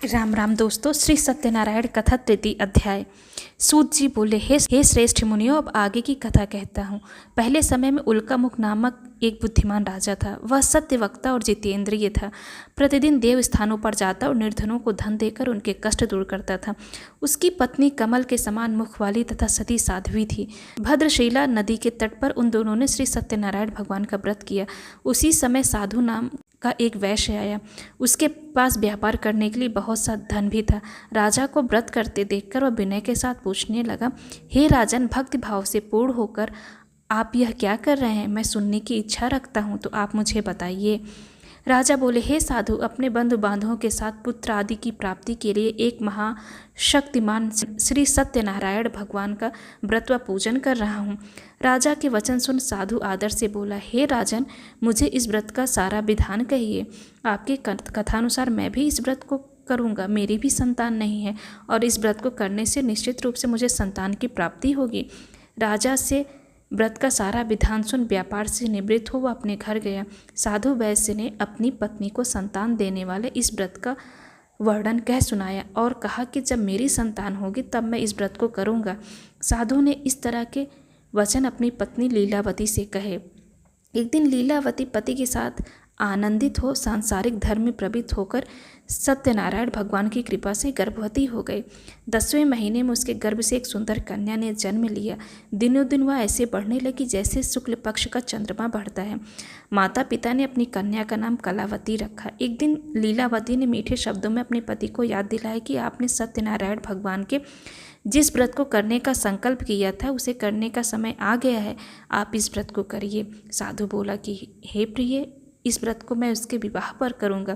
राम राम दोस्तों। श्री सत्यनारायण कथा तृतीय अध्याय। सूत जी बोले, हे श्रेष्ठ मुनियों, अब आगे की कथा कहता हूँ। पहले समय में उल्कामुख नामक एक बुद्धिमान राजा था। वह सत्यवक्ता और जितेंद्रिय था। प्रतिदिन देव स्थानों पर जाता और निर्धनों को धन देकर उनके कष्ट दूर करता था। उसकी पत्नी कमल के समान मुख वाली तथा सती साध्वी थी। भद्रशिला नदी के तट पर उन दोनों ने श्री सत्यनारायण भगवान का व्रत किया। उसी समय साधु नाम का एक वैश्य आया। उसके पास व्यापार करने के लिए बहुत सा धन भी था। राजा को व्रत करते देखकर वह विनय के साथ पूछने लगा, हे राजन, भक्ति भाव से पूर्ण होकर आप यह क्या कर रहे हैं? मैं सुनने की इच्छा रखता हूँ, तो आप मुझे बताइए। राजा बोले, हे साधु, अपने बंधु बांधवों के साथ पुत्र आदि की प्राप्ति के लिए एक महाशक्तिमान श्री सत्यनारायण भगवान का व्रत व पूजन कर रहा हूँ। राजा के वचन सुन साधु आदर से बोला, हे राजन, मुझे इस व्रत का सारा विधान कहिए। आपके कथानुसार मैं भी इस व्रत को करूँगा। मेरी भी संतान नहीं है और इस व्रत को करने से निश्चित रूप से मुझे संतान की प्राप्ति होगी। राजा से व्रत का सारा विधान सुन व्यापार से निवृत्त हो वह अपने घर गया। साधु वैश्य ने अपनी पत्नी को संतान देने वाले इस व्रत का वर्णन कह सुनाया और कहा कि जब मेरी संतान होगी तब मैं इस व्रत को करूँगा। साधु ने इस तरह के वचन अपनी पत्नी लीलावती से कहे। एक दिन लीलावती पति के साथ आनंदित हो सांसारिक धर्म में प्रवृत्त होकर सत्यनारायण भगवान की कृपा से गर्भवती हो गई। 10वें महीने में उसके गर्भ से एक सुंदर कन्या ने जन्म लिया। दिनों दिन वह ऐसे बढ़ने लगी जैसे शुक्ल पक्ष का चंद्रमा बढ़ता है। माता पिता ने अपनी कन्या का नाम कलावती रखा। एक दिन लीलावती ने मीठे शब्दों में अपने पति को याद दिलाया कि आपने सत्यनारायण भगवान के जिस व्रत को करने का संकल्प किया था उसे करने का समय आ गया है। आप इस व्रत को करिए। साधु बोला कि हे प्रिय, इस व्रत को मैं उसके विवाह पर करूँगा।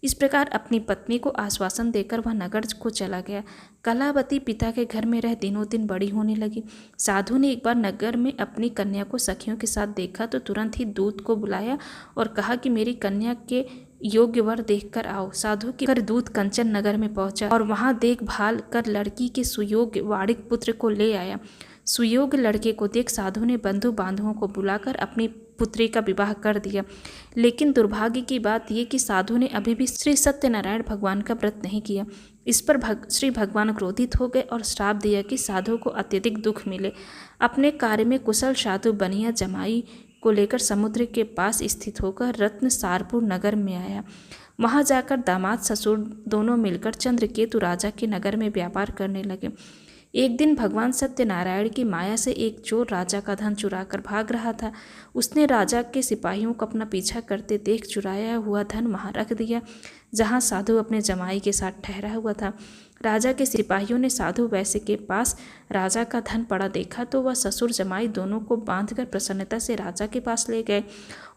इस प्रकार अपनी पत्नी को आश्वासन देकर वह नगर को चला गया। कलावती पिता के घर में रह दिनों दिन बड़ी होने लगी। साधु ने एक बार नगर में अपनी कन्या को सखियों के साथ देखा तो तुरंत ही दूत को बुलाया और कहा कि मेरी कन्या के योग्य वर देखकर आओ। साधु के घर दूत कंचन नगर में पहुंचा और वहां देखभाल कर लड़की के सुयोग्य वाणिक पुत्र को ले आया। सुयोग्य लड़के को देख साधु ने बंधु बांधवों को बुलाकर अपनी पुत्री का विवाह कर दिया। लेकिन दुर्भाग्य की बात यह कि साधु ने अभी भी श्री सत्यनारायण भगवान का व्रत नहीं किया। इस पर श्री भगवान क्रोधित हो गए और श्राप दिया कि साधु को अत्यधिक दुख मिले। अपने कार्य में कुशल साधु बनिया जमाई को लेकर समुद्र के पास स्थित होकर रत्नसारपुर नगर में आया। वहां जाकर दामाद ससुर दोनों मिलकर चंद्रकेतु राजा के नगर में व्यापार करने लगे। एक दिन भगवान सत्यनारायण की माया से एक चोर राजा का धन चुराकर भाग रहा था। उसने राजा के सिपाहियों को अपना पीछा करते देख चुराया हुआ धन वहां रख दिया जहां साधु अपने जमाई के साथ ठहरा हुआ था। राजा के सिपाहियों ने साधु वैश्य के पास राजा का धन पड़ा देखा तो वह ससुर जमाई दोनों को बांधकर प्रसन्नता से राजा के पास ले गए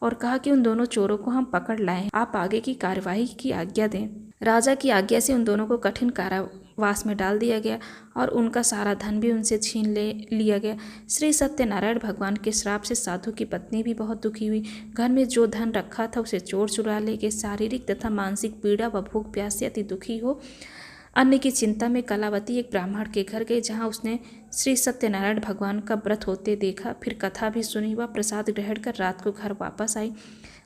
और कहा कि उन दोनों चोरों को हम पकड़ लाए, आप आगे की कार्यवाही की आज्ञा दें। राजा की आज्ञा से उन दोनों को कठिन कारावास में डाल दिया गया और उनका सारा धन भी उनसे छीन लिया गया। श्री सत्यनारायण भगवान के श्राप से साधु की पत्नी भी बहुत दुखी हुई। घर में जो धन रखा था उसे चोर चुरा ले गए। शारीरिक तथा मानसिक पीड़ा व भूख प्यास से अति दुखी हो अन्न की चिंता में कलावती एक ब्राह्मण के घर गई जहाँ उसने श्री सत्यनारायण भगवान का व्रत होते देखा। फिर कथा भी सुनी। वह प्रसाद ग्रहण कर रात को घर वापस आई।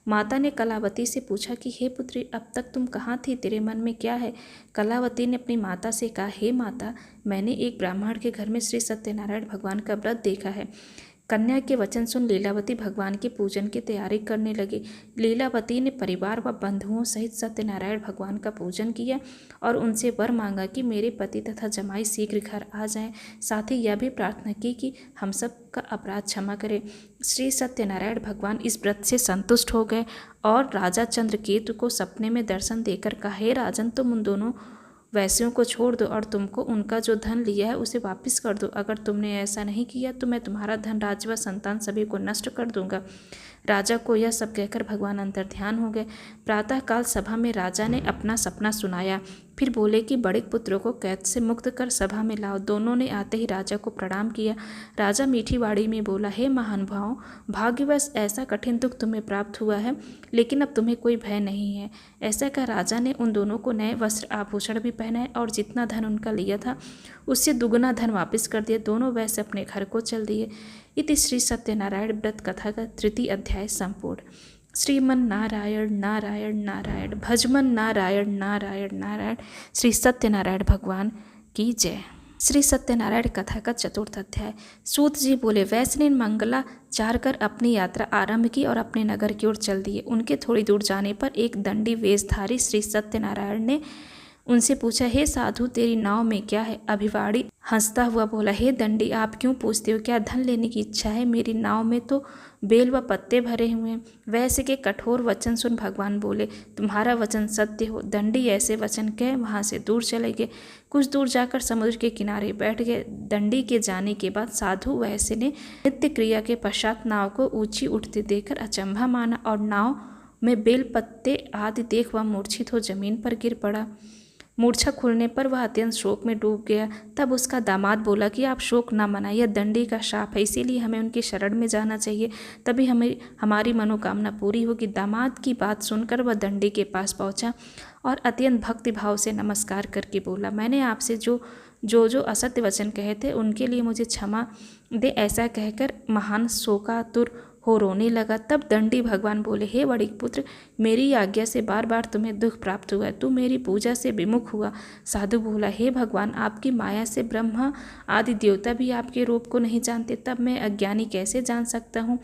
माता ने कलावती से पूछा कि हे पुत्री, अब तक तुम कहाँ थी? तेरे मन में क्या है? कलावती ने अपनी माता से कहा, हे माता, मैंने एक ब्राह्मण के घर में श्री सत्यनारायण भगवान का व्रत देखा है। कन्या के वचन सुन लीलावती भगवान के पूजन की तैयारी करने लगी। लीलावती ने परिवार व बंधुओं सहित सत्यनारायण भगवान का पूजन किया और उनसे वर मांगा कि मेरे पति तथा जमाई शीघ्र घर आ जाएं। साथ ही यह भी प्रार्थना की कि हम सब का अपराध क्षमा करें। श्री सत्यनारायण भगवान इस व्रत से संतुष्ट हो गए और राजा चंद्रकेतु को सपने में दर्शन देकर कहा, हे राजन, तुम उन दोनों वैश्यों को छोड़ दो और तुमको उनका जो धन लिया है उसे वापस कर दो। अगर तुमने ऐसा नहीं किया तो मैं तुम्हारा धन, राज्य व संतान सभी को नष्ट कर दूंगा। राजा को यह सब कहकर भगवान अंतर्ध्यान हो गए। प्रातःकाल सभा में राजा ने अपना सपना सुनाया। फिर बोले कि बड़े पुत्रों को कैद से मुक्त कर सभा में लाओ। दोनों ने आते ही राजा को प्रणाम किया। राजा मीठी वाणी में बोला, हे महानुभाव, भाग्यवश ऐसा कठिन दुख तुम्हें प्राप्त हुआ है, लेकिन अब तुम्हें कोई भय नहीं है। ऐसा कहा राजा ने उन दोनों को नए वस्त्र आभूषण भी पहनाए और जितना धन उनका लिया था उससे दुगुना धन वापस कर दिया। दोनों वैसे अपने घर को चल दिए। इति श्री सत्यनारायण व्रत कथा का तृतीय अध्याय संपूर्ण। श्रीमन नारायण नारायण नारायण, भजमन नारायण नारायण नारायण। श्री सत्यनारायण भगवान की जय। श्री सत्यनारायण कथा का चतुर्थ अध्याय। सूत जी बोले, वैष्णव ने मंगलाचार कर अपनी यात्रा आरंभ की और अपने नगर की ओर चल दिए। उनके थोड़ी दूर जाने पर एक दंडी वेशधारी श्री सत्यनारायण ने उनसे पूछा, हे साधु, तेरी नाव में क्या है? अभिवाड़ी हंसता हुआ बोला, हे दंडी, आप क्यों पूछते हो? क्या धन लेने की इच्छा है? मेरी नाव में तो बेल व पत्ते भरे हुए हैं। वैश्य के कठोर वचन सुन भगवान बोले, तुम्हारा वचन सत्य हो। दंडी ऐसे वचन कह वहाँ से दूर चले गए। कुछ दूर जाकर समुद्र के किनारे बैठ गए। दंडी के जाने के बाद साधु वैश्य ने नित्य क्रिया के पश्चात नाव को ऊंची उठते देखकर अचंभा माना और नाव में बेल पत्ते आदि देख वह मूर्छित हो जमीन पर गिर पड़ा। मूर्छा खुलने पर वह अत्यंत शोक में डूब गया। तब उसका दामाद बोला कि आप शोक न मनाइए, यह दंडी का शाप है, इसीलिए हमें उनकी शरण में जाना चाहिए, तभी हमारी मनोकामना पूरी होगी। दामाद की बात सुनकर वह दंडी के पास पहुंचा और अत्यंत भक्ति भाव से नमस्कार करके बोला, मैंने आपसे जो असत्य वचन कहे थे उनके लिए मुझे क्षमा दे। ऐसा कहकर महान शोकातुर हो रोने लगा। तब दंडी भगवान बोले, हे वणिक पुत्र, मेरी आज्ञा से बार बार तुम्हें दुख प्राप्त हुआ है, तू मेरी पूजा से विमुख हुआ। साधु बोला, हे भगवान, आपकी माया से ब्रह्मा आदि देवता भी आपके रूप को नहीं जानते, तब मैं अज्ञानी कैसे जान सकता हूँ?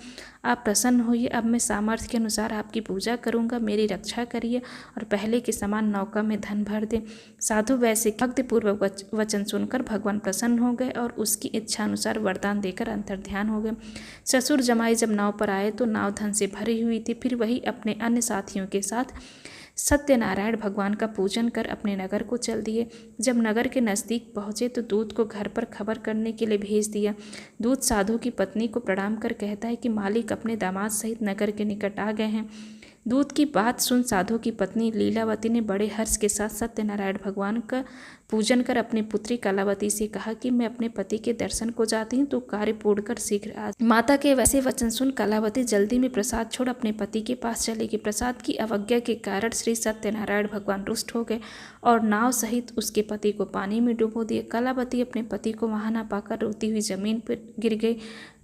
आप प्रसन्न होइए, अब मैं सामर्थ्य के अनुसार आपकी पूजा करूँगा, मेरी रक्षा करिए और पहले के समान नौका में धन भर दे। साधु वैसे भक्तिपूर्वक वचन सुनकर भगवान प्रसन्न हो गए और उसकी इच्छा अनुसार वरदान देकर अंतर्ध्यान हो गए। ससुर जमाई जब नाव पर आए तो नाव धन से भरी हुई थी। फिर वही अपने अन्य साथियों के साथ सत्यनारायण भगवान का पूजन कर अपने नगर को चल दिए। जब नगर के नज़दीक पहुँचे तो दूत को घर पर खबर करने के लिए भेज दिया। दूत साधु की पत्नी को प्रणाम कर कहता है कि मालिक अपने दामाद सहित नगर के निकट आ गए हैं। दूत की बात सुन साधु की पत्नी लीलावती ने बड़े हर्ष के साथ सत्यनारायण भगवान का पूजन कर अपनी पुत्री कलावती से कहा कि मैं अपने पति के दर्शन को जाती हूँ, तो कार्य पूर्ण कर शीघ्र आ। माता के वैसे वचन सुन कलावती जल्दी में प्रसाद छोड़ अपने पति के पास चली गई। प्रसाद की अवज्ञा के कारण श्री सत्यनारायण भगवान रुष्ट हो गए और नाव सहित उसके पति को पानी में डुबो दिए। कलावती अपने पति को वहां न पाकर रोती हुई जमीन पर गिर गई।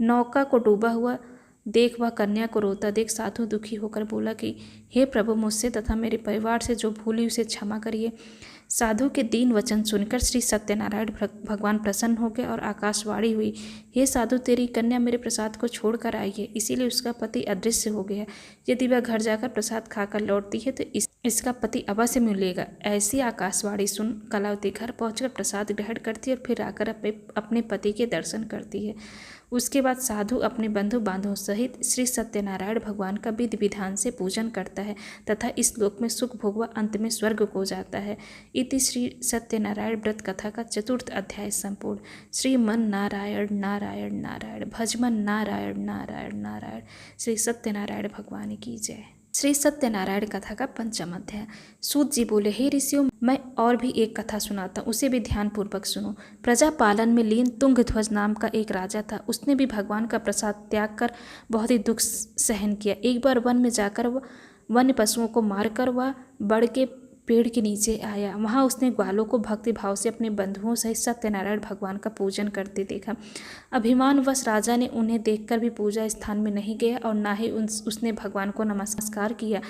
नौका को डूबा हुआ देख वह कन्या को रोता देख साधु दुखी होकर बोला कि हे प्रभु, मुझसे तथा मेरे परिवार से जो भूली उसे क्षमा करिए। साधु के दीन वचन सुनकर श्री सत्यनारायण भगवान प्रसन्न हो गए और आकाशवाणी हुई, हे साधु, तेरी कन्या मेरे प्रसाद को छोड़कर आई है, इसीलिए उसका पति अदृश्य हो गया। यदि वह घर जाकर प्रसाद खाकर लौटती है तो इसका पति अवश्य मिलेगा। ऐसी आकाशवाणी सुन कलावती घर पहुंचकर प्रसाद ग्रहण करती है और फिर आकर अपने पति के दर्शन करती है। उसके बाद साधु अपने बंधु बांधवों सहित श्री सत्यनारायण भगवान का विधि विधान से पूजन करता है तथा इस लोक में सुख भोगवा अंत में स्वर्ग को जाता है। इति श्री सत्यनारायण व्रत कथा का चतुर्थ अध्याय संपूर्ण। श्रीमन नारायण नारायण नारायण, भजमन नारायण नारायण नारायण। श्री सत्यनारायण भगवान की जय। श्री सत्यनारायण कथा का पंचम अध्याय। सूत जी बोले, हे ऋषियों, मैं और भी एक कथा सुनाता हूँ, उसे भी ध्यानपूर्वक सुनो। प्रजा पालन में लीन तुंगध्वज नाम का एक राजा था। उसने भी भगवान का प्रसाद त्याग कर बहुत ही दुख सहन किया। एक बार वन में जाकर वह वन्य पशुओं को मारकर वह बड़ के पेड़ के नीचे आया। वहाँ उसने ग्वालों को भक्ति भाव से अपने बंधुओं सहित सत्यनारायण भगवान का पूजन करते देखा। अभिमानवश राजा ने उन्हें देखकर भी पूजा स्थान में नहीं गया और ना ही उसने भगवान को नमस्कार किया।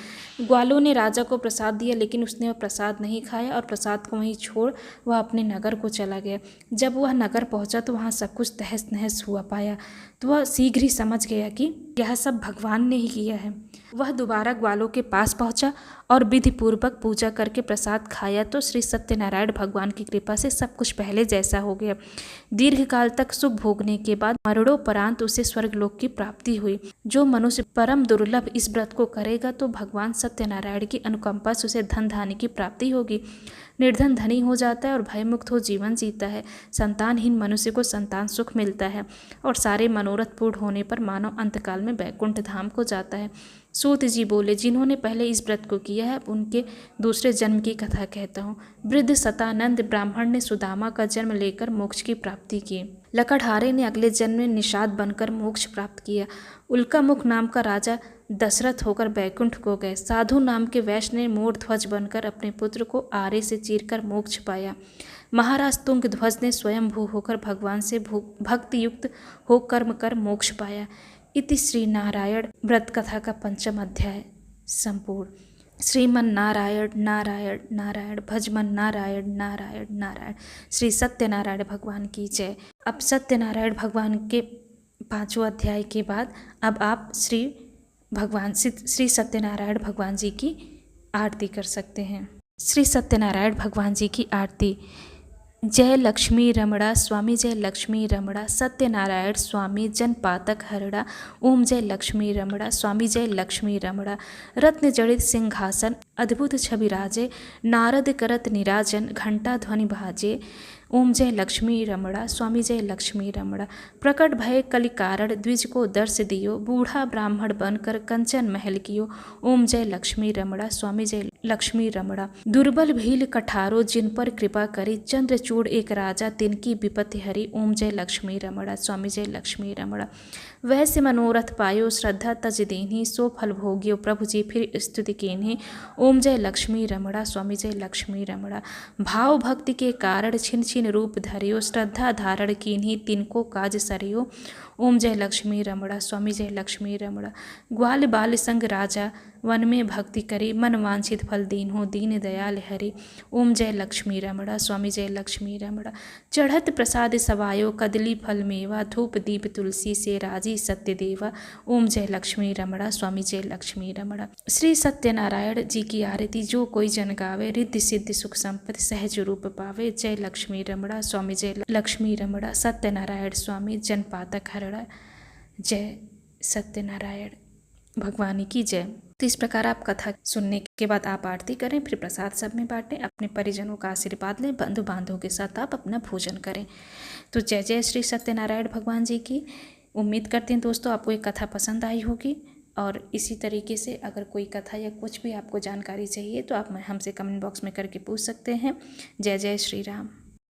ग्वालों ने राजा को प्रसाद दिया, लेकिन उसने वह प्रसाद नहीं खाया और प्रसाद को वहीं छोड़ वह अपने नगर को चला गया। जब वह नगर पहुंचा तो वहाँ सब कुछ तहस नहस हुआ पाया, तो वह शीघ्र ही समझ गया कि यह सब भगवान ने ही किया है। वह दोबारा ग्वालों के पास पहुंचा और विधि पूर्वक पूजा करके प्रसाद खाया तो श्री सत्यनारायण भगवान की कृपा से सब कुछ पहले जैसा हो गया। दीर्घ काल तक सुख भोगने के बाद मरणोपरांत उसे स्वर्गलोक की प्राप्ति हुई। जो मनुष्य परम दुर्लभ इस व्रत को करेगा तो भगवान सत्यनारायण की अनुकंपा से उसे धन धान्य की प्राप्ति होगी। निर्धन धनी हो जाता है और भयमुक्त हो जीवन जीता है। संतानहीन मनुष्य को संतान सुख मिलता है और सारे मनोरथ पूर्ण होने पर मानव अंतकाल में वैकुंठ धाम को जाता है। सूत जी बोले, जिन्होंने पहले इस व्रत को किया है उनके दूसरे जन्म की कथा कहता हूँ। वृद्ध सतानंद ब्राह्मण ने सुदामा का जन्म लेकर मोक्ष की प्राप्ति की। लकड़हारे ने अगले जन्म में निषाद बनकर मोक्ष प्राप्त किया। उल्कामुख नाम का राजा दशरथ होकर बैकुंठ को गए। साधु नाम के वैश्य ने मोर ध्वज बनकर अपने पुत्र को आरे से चीरकर मोक्ष पाया। महाराज तुंगध्वज ने स्वयं भू होकर भगवान से भक्ति युक्त हो कर्म कर मोक्ष पाया। इति श्री नारायण व्रत कथा का 5वां अध्याय संपूर्ण। श्रीमन नारायण नारायण नारायण, भजमन नारायण नारायण नारायण। श्री सत्यनारायण भगवान की जय। अब सत्यनारायण भगवान के 5वें अध्याय के बाद अब आप श्री सत्यनारायण भगवान जी की आरती कर सकते हैं। श्री सत्यनारायण भगवान जी की आरती। जय लक्ष्मी रमणा स्वामी, जय लक्ष्मी रमणा, सत्यनारायण स्वामी जनपातक हरड़ा। ओम जय लक्ष्मी रमणा स्वामी, जय लक्ष्मी रमणा। रत्न जड़ित सिंहासन अद्भुत छवि राजे, नारद करत निराजन घंटा ध्वनि भाजे। ओम जय लक्ष्मी रमणा स्वामी, जय लक्ष्मी रमणा। प्रकट भय कलि कारण द्विज को दर्श दियो, बूढ़ा ब्राह्मण बनकर कंचन महल कियो। ओम जय लक्ष्मी रमणा स्वामी, जय लक्ष्मी रमणा। दुर्बल भील कठारो जिन पर कृपा करी, चंद्रचूड़ एक राजा तिनकी विपत्ति हरी। ओम जय लक्ष्मी रमणा स्वामी, जय लक्ष्मी रमणा। वैसे मनोरथ पायो श्रद्धा तज दीन्ही, सो फल भोगियो प्रभु जी फिर स्तुति कीन्ही। ओम जय लक्ष्मी रमणा स्वामी, जय लक्ष्मी रमणा। भाव भक्ति के कारण छिन छिन रूप धरियो, श्रद्धा धारण कीन्ही तिनको काज सरियो। ओम जय लक्ष्मी रमणा स्वामी, जय लक्ष्मी रमणा। ग्वाल बाल संग राजा वन में भक्ति करी, मन वांछित फल दीन्हो दीन दयाल हरि। ओम जय लक्ष्मी रमणा स्वामी, जय लक्ष्मी रमणा। चढ़त प्रसाद सवायो कदली फल मेवा, धूप दीप तुलसी से राजी सत्य देवा। ओम जय लक्ष्मी रमणा स्वामी, जय लक्ष्मी रमणा। श्री सत्यनारायण जी की आरती जो कोई जन गावे, रिद्धि सिद्धि सुख संपत्ति सहज रूप पावे। जय लक्ष्मी रमणा स्वामी, जय लक्ष्मी रमणा। सत्यनारायण स्वामी जनपातक हरड़ा। जय सत्यनारायण भगवान की जय। तो इस प्रकार आप कथा सुनने के बाद आप आरती करें, फिर प्रसाद सब में बांटें, अपने परिजनों का आशीर्वाद लें, बंधु बांधवों के साथ आप अपना भोजन करें। तो जय जय श्री सत्यनारायण भगवान जी की। उम्मीद करते हैं दोस्तों आपको ये कथा पसंद आई होगी, और इसी तरीके से अगर कोई कथा या कुछ भी आपको जानकारी चाहिए तो आप हमसे कमेंट बॉक्स में करके पूछ सकते हैं। जय जय श्री राम।